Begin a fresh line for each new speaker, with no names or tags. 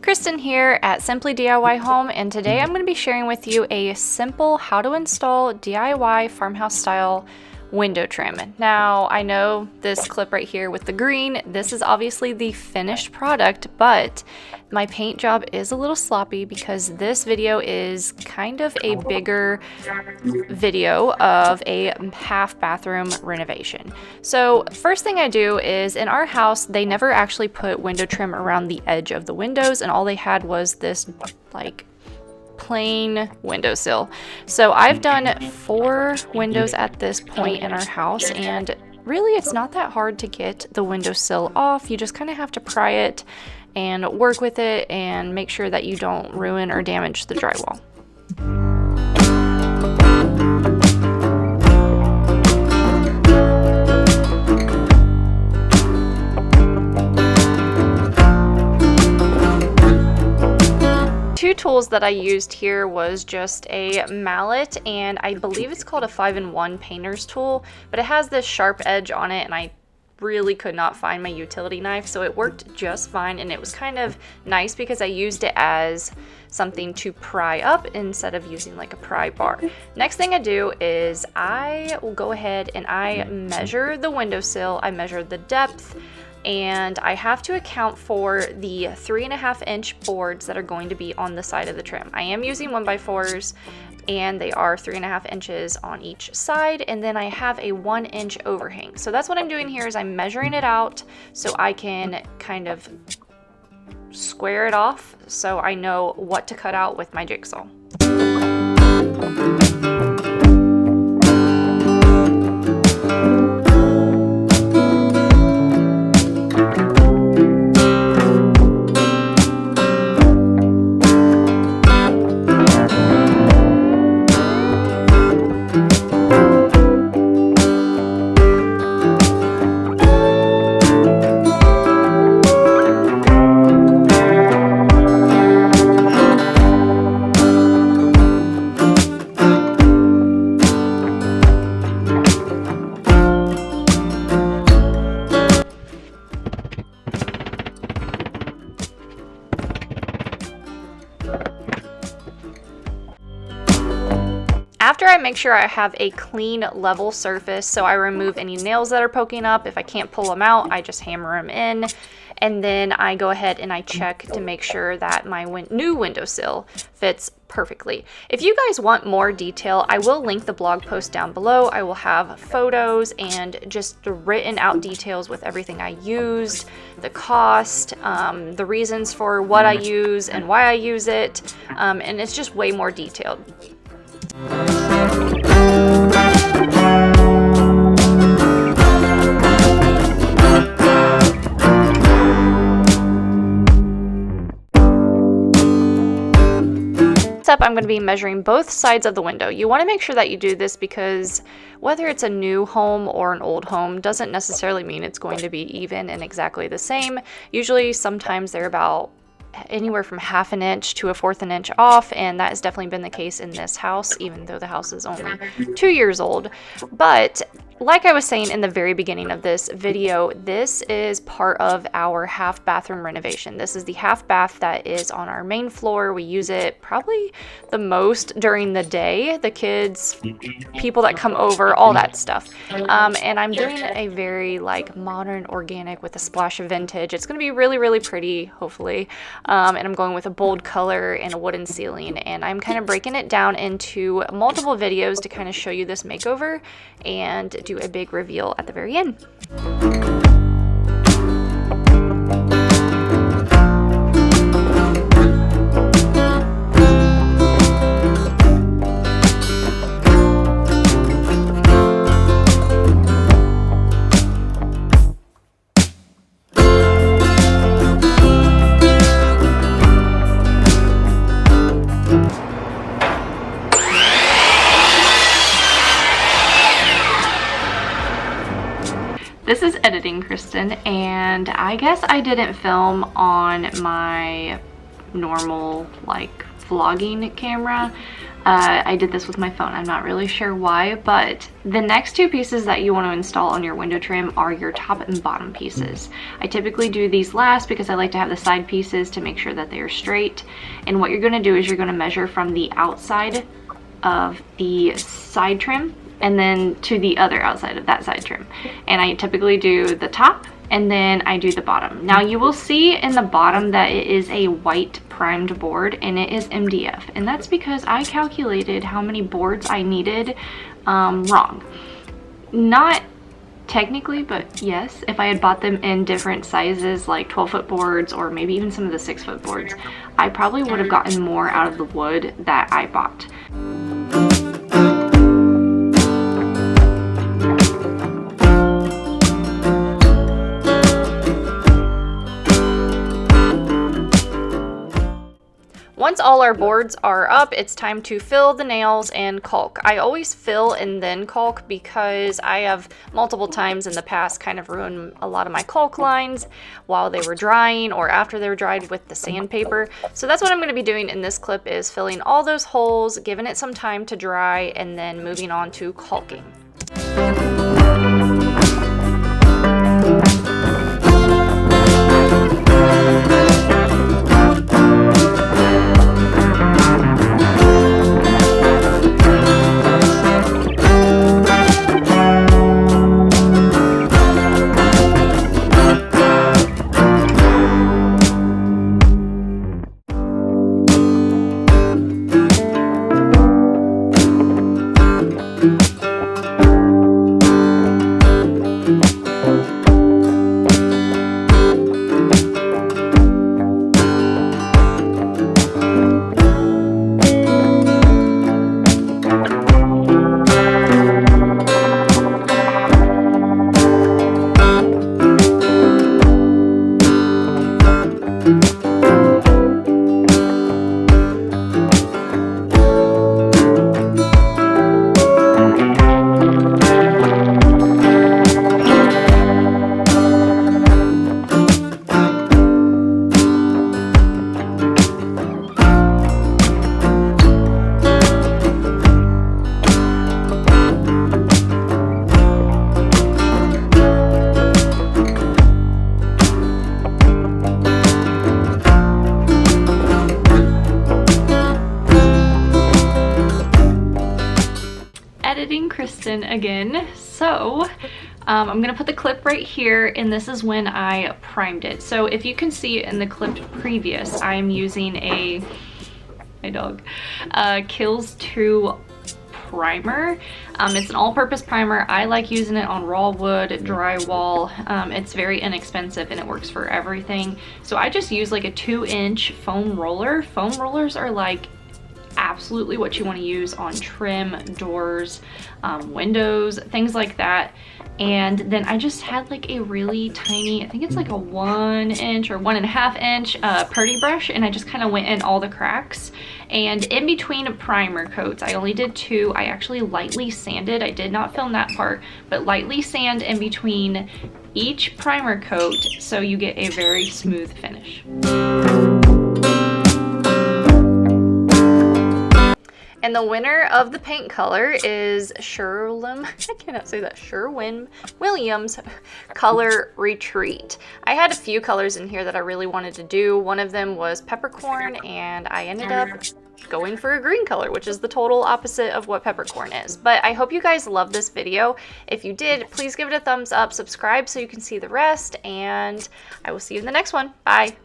Kristen here at Simply DIY Home, and today I'm going to be sharing with you a simple how to install DIY farmhouse style window trim. Now, I know this clip right here with the green, this is obviously the finished product, but my paint job is a little sloppy because this video is kind of a bigger video of a half bathroom renovation. So first thing I do is, in our house, they never actually put window trim around the edge of the windows, and all they had was this like plain windowsill. So I've done 4 windows at this point in our house, and really it's not that hard to get the windowsill off. You just kind of have to pry it and work with it and make sure that you don't ruin or damage the drywall. Two tools that I used here was just a mallet, and I believe it's called a 5-in-1 painter's tool, but it has this sharp edge on it, and I really could not find my utility knife, so it worked just fine. And it was kind of nice because I used it as something to pry up instead of using like a pry bar. Next thing I do is I will go ahead and I measure the windowsill. I measure the depth, and I have to account for the 3.5-inch boards that are going to be on the side of the trim. I am using 1x4s, and they are 3.5 inches on each side, and then I have a 1-inch overhang. So that's what I'm doing here, is I'm measuring it out so I can kind of square it off so I know what to cut out with my jigsaw. After I make sure I have a clean, level surface, so I remove any nails that are poking up. If I can't pull them out, I just hammer them in. And then I go ahead and I check to make sure that my new windowsill fits perfectly. If you guys want more detail, I will link the blog post down below. I will have photos and just the written out details with everything I used, the cost, the reasons for what I use and why I use it, and it's just way more detailed. Up, I'm going to be measuring both sides of the window. You want to make sure that you do this because whether it's a new home or an old home doesn't necessarily mean it's going to be even and exactly the same. Usually, sometimes they're about anywhere from 1/2 inch to 1/4 inch off, and that has definitely been the case in this house, even though the house is only 2 years old. But like I was saying in the very beginning of this video, this is part of our half bathroom renovation. This is the half bath that is on our main floor. We use it probably the most during the day, the kids, people that come over, all that stuff. And I'm doing a very like modern organic with a splash of vintage. It's going to be really, really pretty, hopefully. And I'm going with a bold color and a wooden ceiling, and I'm kind of breaking it down into multiple videos to kind of show you this makeover and do a big reveal at the very end. This is editing Kristen, and I guess I didn't film on my normal like vlogging camera. I did this with my phone. I'm not really sure why, but the next two pieces that you want to install on your window trim are your top and bottom pieces. I typically do these last because I like to have the side pieces to make sure that they are straight. And what you're going to do is you're going to measure from the outside of the side trim and then to the other outside of that side trim. And I typically do the top and then I do the bottom. Now you will see in the bottom that it is a white primed board and it is MDF, and that's because I calculated how many boards I needed wrong. Not technically, but yes, if I had bought them in different sizes like 12-foot boards or maybe even some of the 6-foot boards, I probably would have gotten more out of the wood that I bought. Once all our boards are up, it's time to fill the nails and caulk. I always fill and then caulk because I have multiple times in the past kind of ruined a lot of my caulk lines while they were drying or after they were dried with the sandpaper. So that's what I'm going to be doing in this clip, is filling all those holes, giving it some time to dry, and then moving on to caulking. Again. So I'm gonna put the clip right here, and this is when I primed it. So if you can see in the clip previous, I'm using my dog Kills 2 primer. It's an all-purpose primer. I like using it on raw wood, drywall. It's very inexpensive and it works for everything. So I just use like a 2-inch foam roller. Foam rollers are like absolutely what you want to use on trim, doors, windows, things like that. And then I just had like a really tiny, I think it's like a 1-inch or 1.5-inch putty brush, and I just kind of went in all the cracks. And in between primer coats, I only did 2. I actually lightly sanded. I did not film that part, but lightly sand in between each primer coat so you get a very smooth finish. And the winner of the paint color is I cannot say that, Sherwin-Williams Color Retreat. I had a few colors in here that I really wanted to do. One of them was peppercorn, and I ended up going for a green color, which is the total opposite of what peppercorn is. But I hope you guys love this video. If you did, please give it a thumbs up, subscribe so you can see the rest, and I will see you in the next one. Bye.